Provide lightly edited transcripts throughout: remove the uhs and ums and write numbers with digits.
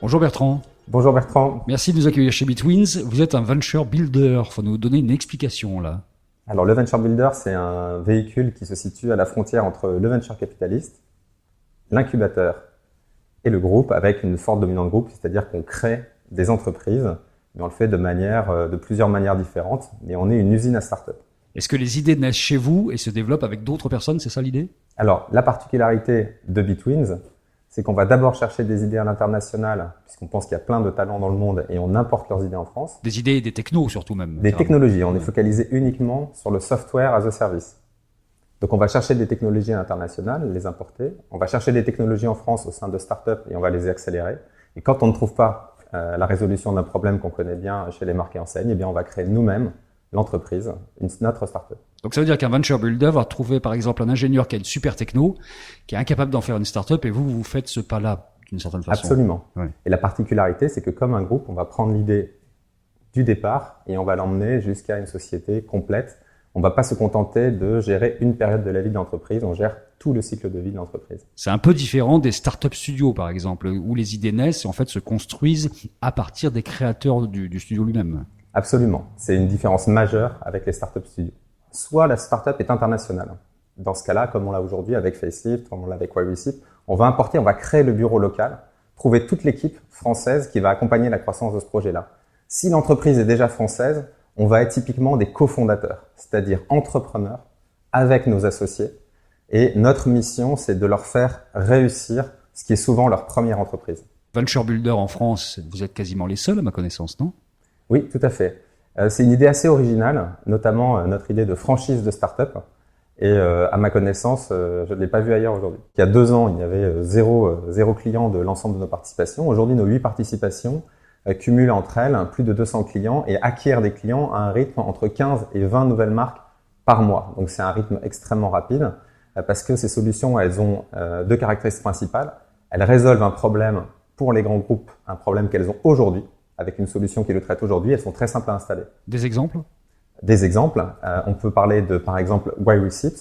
Bonjour Bertrand. Bonjour Bertrand. Merci de nous accueillir chez Betwins. Vous êtes un venture builder. Il faut nous donner une explication là. Alors le venture builder, c'est un véhicule qui se situe à la frontière entre le venture capitaliste, l'incubateur et le groupe, avec une forte dominante groupe, c'est-à-dire qu'on crée des entreprises, mais on le fait de plusieurs manières différentes, mais on est une usine à start-up. Est-ce que les idées naissent chez vous et se développent avec d'autres personnes, c'est ça l'idée? Alors la particularité de Betwins, c'est qu'on va d'abord chercher des idées à l'international, puisqu'on pense qu'il y a plein de talents dans le monde et on importe leurs idées en France. Des idées et des technos surtout même. Des technologies, on est focalisé uniquement sur le software as a service. Donc on va chercher des technologies à l'international, les importer. On va chercher des technologies en France au sein de startups et on va les accélérer. Et quand on ne trouve pas la résolution d'un problème qu'on connaît bien chez les marques et enseignes, eh bien on va créer nous-mêmes l'entreprise, notre startup. Donc ça veut dire qu'un venture builder va trouver par exemple un ingénieur qui a une super techno, qui est incapable d'en faire une startup et vous faites ce pas-là d'une certaine façon. Absolument. Ouais. Et la particularité, c'est que comme un groupe, on va prendre l'idée du départ et on va l'emmener jusqu'à une société complète. On ne va pas se contenter de gérer une période de la vie de l'entreprise, on gère tout le cycle de vie de l'entreprise. C'est un peu différent des startup studios par exemple, où les idées naissent et en fait se construisent à partir des créateurs du studio lui-même. Absolument. C'est une différence majeure avec les startup studios. Soit la startup est internationale. Dans ce cas-là, comme on l'a aujourd'hui avec Facelift, comme on l'a avec YWeSip, on va importer, on va créer le bureau local, trouver toute l'équipe française qui va accompagner la croissance de ce projet-là. Si l'entreprise est déjà française, on va être typiquement des cofondateurs, c'est-à-dire entrepreneurs avec nos associés. Et notre mission, c'est de leur faire réussir ce qui est souvent leur première entreprise. Venture builder en France, vous êtes quasiment les seuls à ma connaissance, non? Oui, tout à fait. C'est une idée assez originale, notamment notre idée de franchise de start-up. Et à ma connaissance, je ne l'ai pas vu ailleurs aujourd'hui. Il y a 2 ans, il y avait zéro client de l'ensemble de nos participations. Aujourd'hui, nos 8 participations cumulent entre elles plus de 200 clients et acquièrent des clients à un rythme entre 15 et 20 nouvelles marques par mois. Donc c'est un rythme extrêmement rapide parce que ces solutions, elles ont 2 caractéristiques principales. Elles résolvent un problème pour les grands groupes, un problème qu'elles ont aujourd'hui, avec une solution qui le traite aujourd'hui. Elles sont très simples à installer. Des exemples? Des exemples, on peut parler de, par exemple, YWeSip,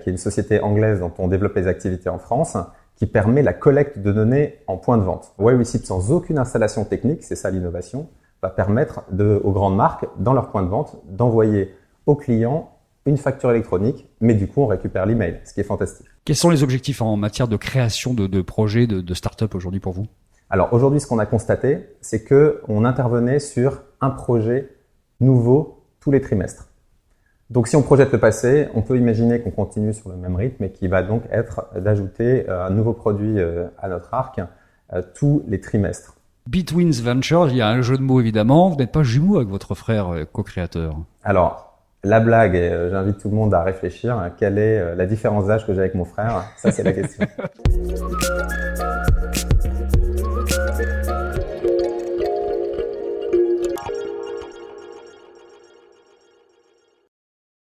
qui est une société anglaise dont on développe les activités en France, qui permet la collecte de données en point de vente. YWeSip, sans aucune installation technique, c'est ça l'innovation, va permettre aux grandes marques, dans leur point de vente, d'envoyer aux clients une facture électronique, mais du coup, on récupère l'email, ce qui est fantastique. Quels sont les objectifs en matière de création de projets, de start-up aujourd'hui pour vous? Alors aujourd'hui, ce qu'on a constaté, c'est que on intervenait sur un projet nouveau tous les trimestres. Donc si on projette le passé, on peut imaginer qu'on continue sur le même rythme et qui va donc être d'ajouter un nouveau produit à notre arc tous les trimestres. Betwins Ventures, il y a un jeu de mots évidemment. Vous n'êtes pas jumeaux avec votre frère co-créateur? Alors, la blague, et j'invite tout le monde à réfléchir, quelle est la différence d'âge que j'ai avec mon frère? Ça, c'est la question.